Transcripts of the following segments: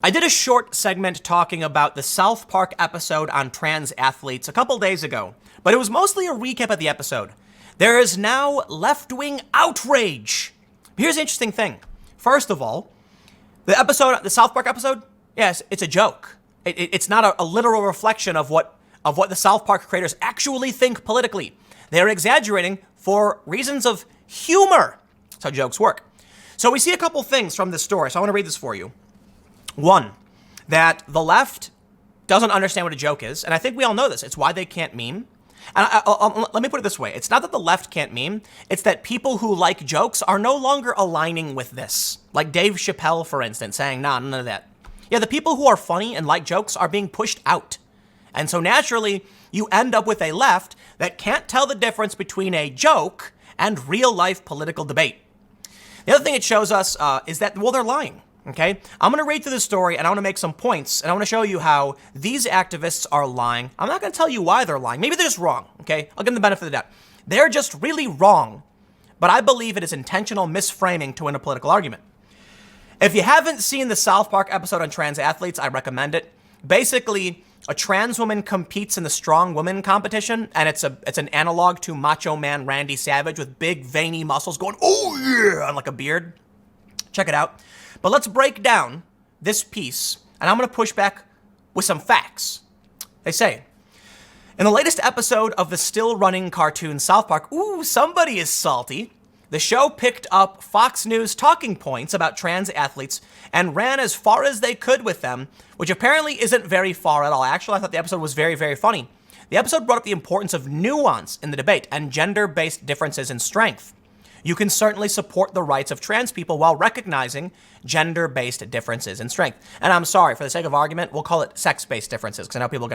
I did a short segment talking about the South Park episode on trans athletes a couple days ago, but it was mostly a recap of the episode. There is now left-wing outrage. Here's the interesting thing. First of all, the South Park episode, yes, it's a joke. It's not a literal reflection of what the South Park creators actually think politically. They're exaggerating for reasons of humor. That's how jokes work. So we see a couple things from this story, so I want to read this for you. One, that the left doesn't understand what a joke is, and I think we all know this. It's why they can't meme. And let me put it this way. It's not that the left can't meme. It's that people who like jokes are no longer aligning with this. Like Dave Chappelle, for instance, saying, nah, none of that. Yeah, the people who are funny and like jokes are being pushed out. And so naturally, you end up with a left that can't tell the difference between a joke and real-life political debate. The other thing it shows us is that, well, they're lying. Okay, I'm going to read through the story and I want to make some points and I want to show you how these activists are lying. I'm not going to tell you why they're lying. Maybe they're just wrong. Okay, I'll give them the benefit of the doubt. They're just really wrong, but I believe it is intentional misframing to win a political argument. If you haven't seen the South Park episode on trans athletes, I recommend it. Basically, a trans woman competes in the strong woman competition, and it's an analog to Macho Man Randy Savage with big veiny muscles going, oh yeah, on like a beard. Check it out. But let's break down this piece, and I'm going to push back with some facts. They say, in the latest episode of the still-running cartoon South Park, ooh, somebody is salty, the show picked up Fox News talking points about trans athletes and ran as far as they could with them, which apparently isn't very far at all. Actually, I thought the episode was very, very funny. The episode brought up the importance of nuance in the debate and gender-based differences in strength. You can certainly support the rights of trans people while recognizing gender-based differences in strength. And I'm sorry, for the sake of argument, we'll call it sex-based differences, because I know people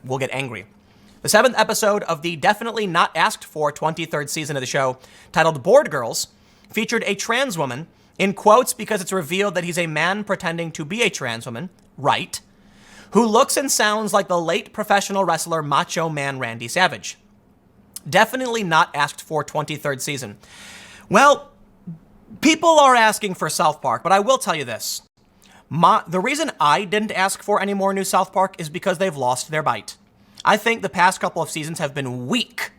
will get angry. The 7th episode of the definitely not asked for 23rd season of the show, titled Board Girls, featured a trans woman, in quotes because it's revealed that he's a man pretending to be a trans woman, right, who looks and sounds like the late professional wrestler Macho Man Randy Savage. Definitely not asked for 23rd season. Well, people are asking for South Park, but I will tell you this. The reason I didn't ask for any more new South Park is because they've lost their bite. I think the past couple of seasons have been weak.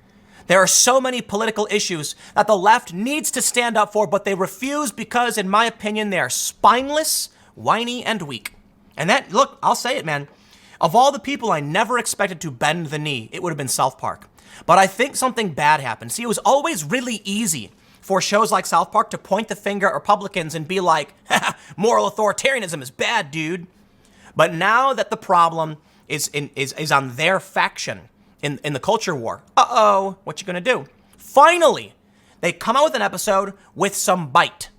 There are so many political issues that the left needs to stand up for, but they refuse because, in my opinion, they are spineless, whiny, and weak. And that, look, I'll say it, man. Of all the people I never expected to bend the knee, it would have been South Park. But I think something bad happened. See, it was always really easy for shows like South Park to point the finger at Republicans and be like, moral authoritarianism is bad, dude. But now that the problem is on their faction in the culture war, what you gonna do? Finally, they come out with an episode with some bite.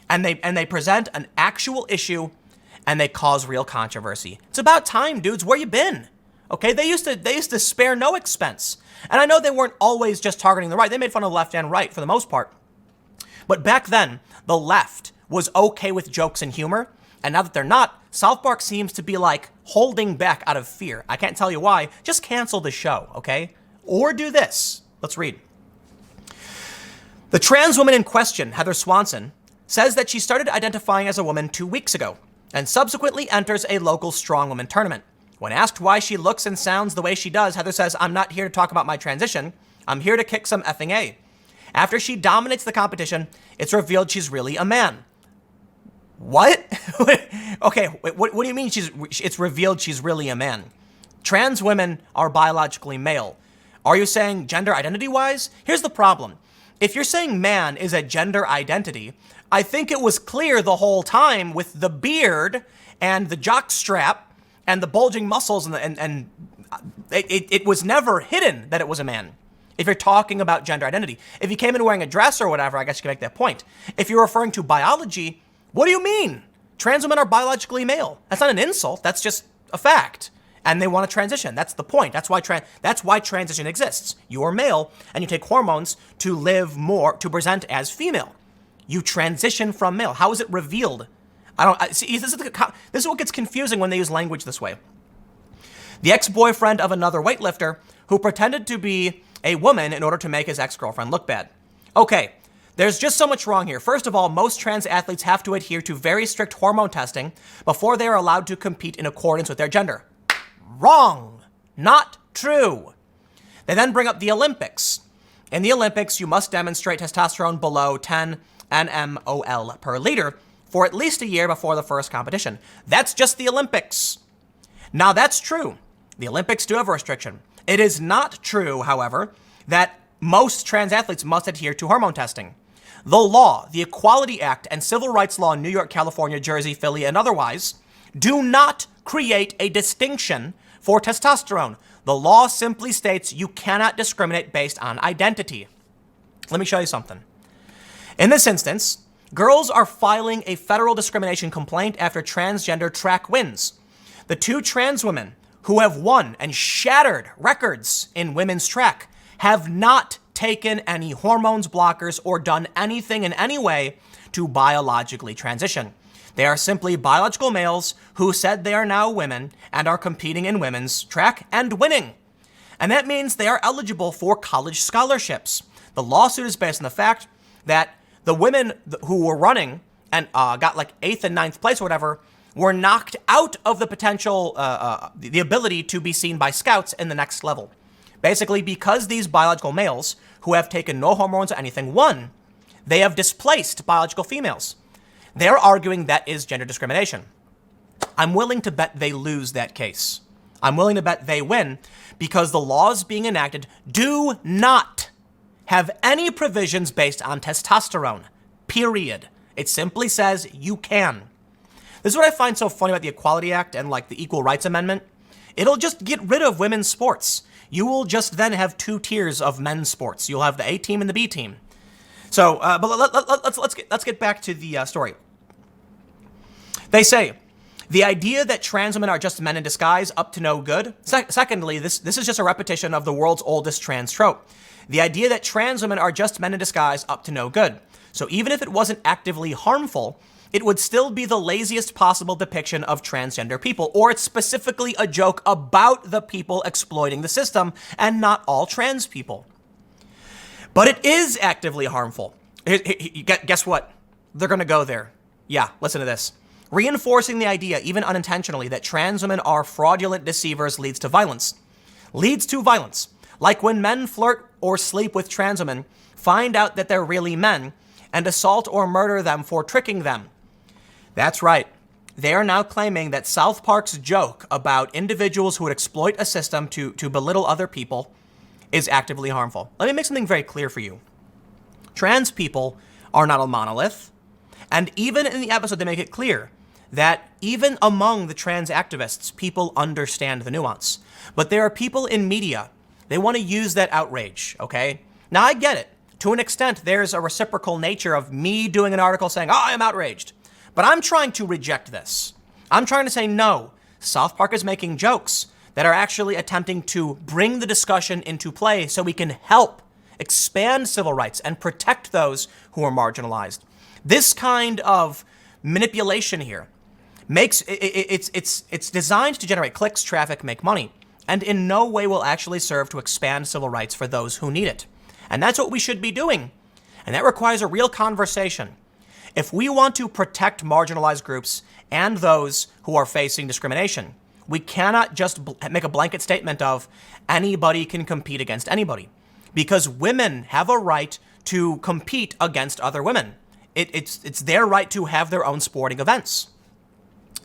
And they present an actual issue and they cause real controversy. It's about time, dudes. Where you been? Okay, they used to spare no expense. And I know they weren't always just targeting the right. They made fun of the left and right for the most part. But back then, the left was okay with jokes and humor. And now that they're not, South Park seems to be like holding back out of fear. I can't tell you why. Just cancel the show, okay? Or do this. Let's read. The trans woman in question, Heather Swanson, says that she started identifying as a woman 2 weeks ago and subsequently enters a local strongwoman tournament. When asked why she looks and sounds the way she does, Heather says, I'm not here to talk about my transition. I'm here to kick some effing A. After she dominates the competition, it's revealed she's really a man. What? Okay, what do you mean it's revealed she's really a man? Trans women are biologically male. Are you saying gender identity-wise? Here's the problem. If you're saying man is a gender identity, I think it was clear the whole time with the beard and the jock strap and the bulging muscles and it was never hidden that it was a man. If you're talking about gender identity. If you came in wearing a dress or whatever, I guess you can make that point. If you're referring to biology, what do you mean? Trans women are biologically male. That's not an insult. That's just a fact. And they want to transition. That's the point. That's why transition exists. You're male and you take hormones to live more, to present as female. You transition from male. How is it revealed? See, this is what gets confusing when they use language this way. The ex-boyfriend of another weightlifter who pretended to be a woman in order to make his ex-girlfriend look bad. Okay, There's just so much wrong here. First of all, most trans athletes have to adhere to very strict hormone testing before they are allowed to compete in accordance with their gender. Wrong. Not true. They then bring up the Olympics. In the Olympics, you must demonstrate testosterone below 10 nmol per liter for at least a year before the first competition. That's just the Olympics. Now, that's true. The Olympics do have a restriction. It is not true, however, that most trans athletes must adhere to hormone testing. The law, the Equality Act, and civil rights law in New York, California, Jersey, Philly, and otherwise do not create a distinction for testosterone. The law simply states you cannot discriminate based on identity. Let me show you something. In this instance, girls are filing a federal discrimination complaint after transgender track wins. The two trans women who have won and shattered records in women's track have not taken any hormones, blockers, or done anything in any way to biologically transition. They are simply biological males who said they are now women and are competing in women's track and winning. And that means they are eligible for college scholarships. The lawsuit is based on the fact that the women who were running and got like 8th and 9th place or whatever were knocked out of the potential, the ability to be seen by scouts in the next level. Basically, because these biological males who have taken no hormones or anything won, they have displaced biological females. They're arguing that is gender discrimination. I'm willing to bet they lose that case. I'm willing to bet they win because the laws being enacted do not have any provisions based on testosterone, period. It simply says you can. This is what I find so funny about the Equality Act and like the Equal Rights Amendment. It'll just get rid of women's sports. You will just then have two tiers of men's sports. You'll have the A team and the B team. So, but let's get back to the story. They say the idea that trans women are just men in disguise up to no good. Secondly, this is just a repetition of the world's oldest trans trope. The idea that trans women are just men in disguise up to no good. So even if it wasn't actively harmful, it would still be the laziest possible depiction of transgender people, or it's specifically a joke about the people exploiting the system and not all trans people. But it is actively harmful. Guess what? They're going to go there. Yeah, listen to this. Reinforcing the idea, even unintentionally, that trans women are fraudulent deceivers leads to violence. Leads to violence. Like when men flirt or sleep with trans women, find out that they're really men, and assault or murder them for tricking them. That's right. They are now claiming that South Park's joke about individuals who would exploit a system to belittle other people is actively harmful. Let me make something very clear for you. Trans people are not a monolith. And even in the episode, they make it clear that even among the trans activists, people understand the nuance. But there are people in media, they want to use that outrage, okay? Now, I get it. To an extent, there's a reciprocal nature of me doing an article saying, oh, I'm outraged. But I'm trying to reject this. I'm trying to say, no, South Park is making jokes that are actually attempting to bring the discussion into play so we can help expand civil rights and protect those who are marginalized. This kind of manipulation here makes it's designed to generate clicks, traffic, make money, and in no way will actually serve to expand civil rights for those who need it. And that's what we should be doing. And that requires a real conversation. If we want to protect marginalized groups and those who are facing discrimination, we cannot just make a blanket statement of anybody can compete against anybody, because women have a right to compete against other women. It's their right to have their own sporting events.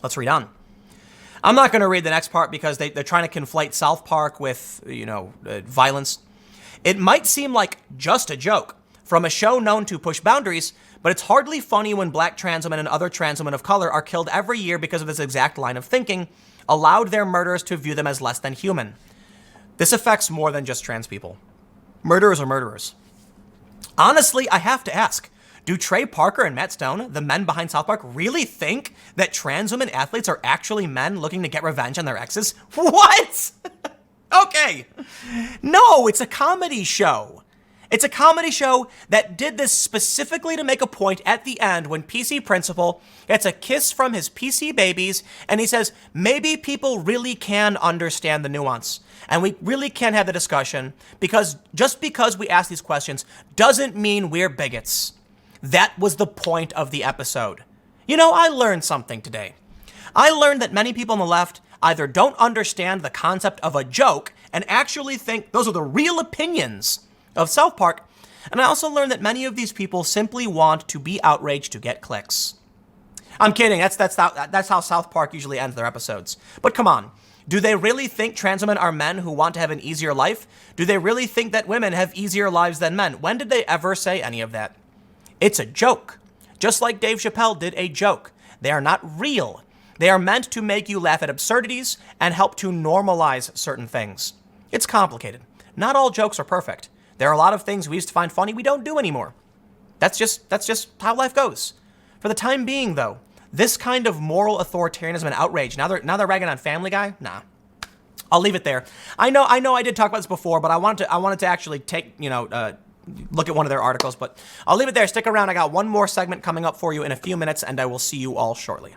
Let's read on. I'm not going to read the next part because they're trying to conflate South Park with, violence. It might seem like just a joke from a show known to push boundaries, but it's hardly funny when black trans women and other trans women of color are killed every year because of this exact line of thinking, allowed their murderers to view them as less than human. This affects more than just trans people. Murderers are murderers. Honestly, I have to ask, do Trey Parker and Matt Stone, the men behind South Park, really think that trans women athletes are actually men looking to get revenge on their exes? What? Okay. No, it's a comedy show. It's a comedy show that did this specifically to make a point at the end when PC Principal gets a kiss from his PC babies and he says, maybe people really can understand the nuance and we really can have the discussion because just because we ask these questions doesn't mean we're bigots. That was the point of the episode. You know, I learned something today. I learned that many people on the left either don't understand the concept of a joke and actually think those are the real opinions of South Park. And I also learned that many of these people simply want to be outraged to get clicks. I'm kidding. That's how South Park usually ends their episodes. But come on. Do they really think trans women are men who want to have an easier life? Do they really think that women have easier lives than men? When did they ever say any of that? It's a joke. Just like Dave Chappelle did a joke. They are not real. They are meant to make you laugh at absurdities and help to normalize certain things. It's complicated. Not all jokes are perfect. There are a lot of things we used to find funny we don't do anymore. That's just how life goes. For the time being, though, this kind of moral authoritarianism and outrage, now they're ragging on Family Guy? Nah. I'll leave it there. I know I did talk about this before, but I wanted to actually take, look at one of their articles, but I'll leave it there. Stick around. I got one more segment coming up for you in a few minutes, and I will see you all shortly.